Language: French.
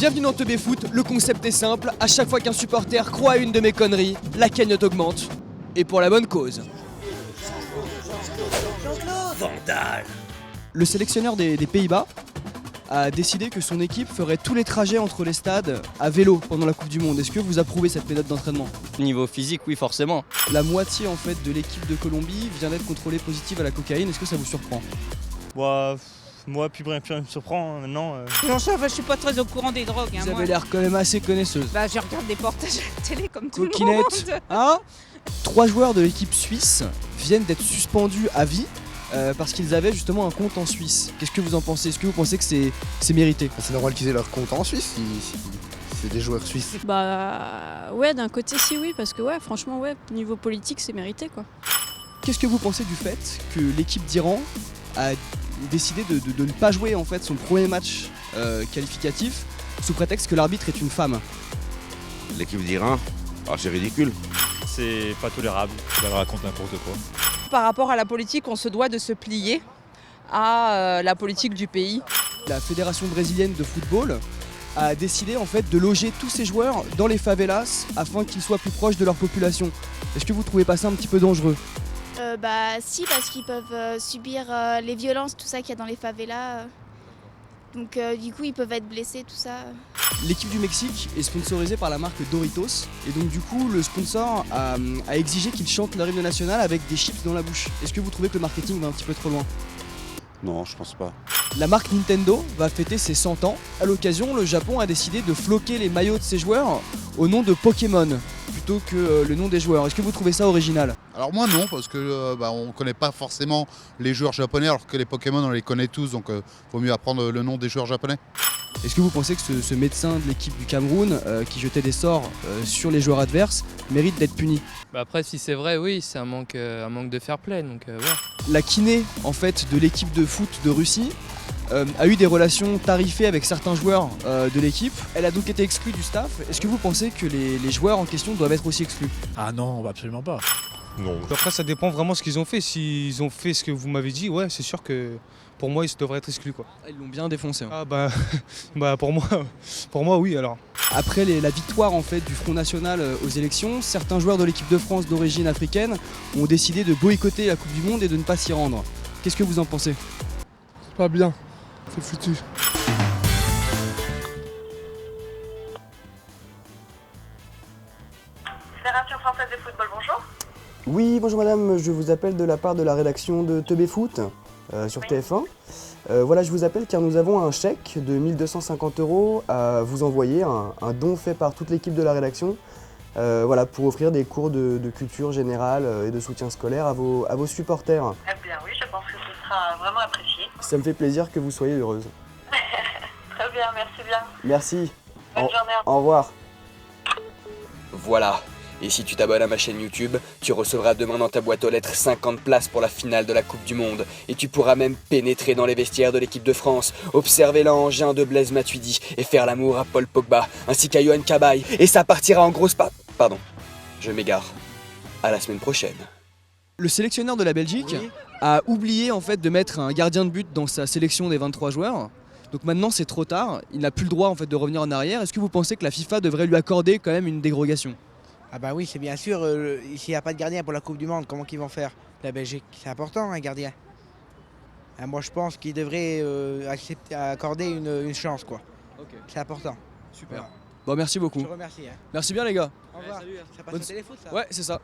Bienvenue dans Teubé Foot, le concept est simple, à chaque fois qu'un supporter croit à une de mes conneries, la cagnotte augmente. Et pour la bonne cause. Vandale. Le sélectionneur des Pays-Bas a décidé que son équipe ferait tous les trajets entre les stades à vélo pendant la Coupe du Monde. Est-ce que vous approuvez cette méthode d'entraînement? Niveau physique, oui, forcément. La moitié en fait de l'équipe de Colombie vient d'être contrôlée positive à la cocaïne, est-ce que ça vous surprend? Moi, plus rien me surprend maintenant. Non, ça va, je suis pas très au courant des drogues. Vous avez l'air quand même assez connaisseuse. Bah, je regarde des portages à la télé comme tout le Coquinette, monde. hein? 3 joueurs de l'équipe suisse viennent d'être suspendus à vie parce qu'ils avaient justement un compte en Suisse. Qu'est-ce que vous en pensez? Est-ce que vous pensez que c'est mérité? C'est normal qu'ils aient leur compte en Suisse si c'est des joueurs suisses. Bah ouais, d'un côté si oui, parce que ouais, franchement ouais, niveau politique c'est mérité quoi. Qu'est-ce que vous pensez du fait que l'équipe d'Iran a décidé de ne pas jouer en fait son premier match qualificatif sous prétexte que l'arbitre est une femme? L'équipe d'Iran, c'est ridicule. C'est pas tolérable. Elle raconte n'importe quoi. Par rapport à la politique, on se doit de se plier à la politique du pays. La fédération brésilienne de football a décidé en fait de loger tous ses joueurs dans les favelas afin qu'ils soient plus proches de leur population. Est-ce que vous trouvez pas ça un petit peu dangereux? Bah si, parce qu'ils peuvent subir les violences, tout ça qu'il y a dans les favelas. Donc du coup ils peuvent être blessés, tout ça. L'équipe du Mexique est sponsorisée par la marque Doritos et donc du coup le sponsor a exigé qu'ils chantent leur hymne national avec des chips dans la bouche. Est-ce que vous trouvez que le marketing va un petit peu trop loin? Non, je pense pas. La marque Nintendo va fêter ses 100 ans. À l'occasion, le Japon a décidé de floquer les maillots de ses joueurs au nom de Pokémon plutôt que le nom des joueurs. Est-ce que vous trouvez ça original? Alors moi non, parce que on connaît pas forcément les joueurs japonais, alors que les Pokémon on les connaît tous, donc vaut mieux apprendre le nom des joueurs japonais. Est-ce que vous pensez que ce médecin de l'équipe du Cameroun qui jetait des sorts sur les joueurs adverses mérite d'être puni? Bah après si c'est vrai oui c'est un manque de fair play donc ouais. La kiné en fait de l'équipe de foot de Russie a eu des relations tarifées avec certains joueurs de l'équipe. Elle a donc été exclue du staff. Est-ce que vous pensez que les joueurs en question doivent être aussi exclus? Ah non, absolument pas. Non. Après ça dépend vraiment ce qu'ils ont fait. S'ils ont fait ce que vous m'avez dit, ouais c'est sûr que pour moi ils devraient être exclus quoi. Ils l'ont bien défoncé. Hein. Ah bah pour moi oui alors. Après la victoire en fait du Front National aux élections, certains joueurs de l'équipe de France d'origine africaine ont décidé de boycotter la Coupe du Monde et de ne pas s'y rendre. Qu'est-ce que vous en pensez? C'est pas bien, c'est foutu. Fédération française de football, bonjour. Oui, bonjour madame, je vous appelle de la part de la rédaction de Teubé Foot sur TF1. Voilà, je vous appelle car nous avons un chèque de 1250 € à vous envoyer, un don fait par toute l'équipe de la rédaction, voilà, pour offrir des cours de culture générale et de soutien scolaire à vos supporters. Eh bien oui, je pense que ce sera vraiment apprécié. Ça me fait plaisir que vous soyez heureuse. Très bien, merci bien. Merci. Bonne journée. Au revoir. Voilà. Et si tu t'abonnes à ma chaîne YouTube, tu recevras demain dans ta boîte aux lettres 50 places pour la finale de la Coupe du Monde. Et tu pourras même pénétrer dans les vestiaires de l'équipe de France, observer l'engin de Blaise Matuidi et faire l'amour à Paul Pogba, ainsi qu'à Yohan Cabaye. Et ça partira en grosse Pardon, je m'égare. À la semaine prochaine. Le sélectionneur de la Belgique a oublié en fait de mettre un gardien de but dans sa sélection des 23 joueurs. Donc maintenant c'est trop tard, il n'a plus le droit en fait de revenir en arrière. Est-ce que vous pensez que la FIFA devrait lui accorder quand même une dérogation? Ah bah oui, c'est bien sûr, s'il n'y a pas de gardien pour la Coupe du Monde, comment qu'ils vont faire la Belgique? C'est important un gardien. Moi je pense qu'il devrait accorder une chance quoi. Okay. C'est important. Super. Voilà. Bon merci beaucoup. Je te remercie. Hein. Merci bien les gars. Au revoir. Salut. Ça passe au téléfoot ça? Ouais c'est ça.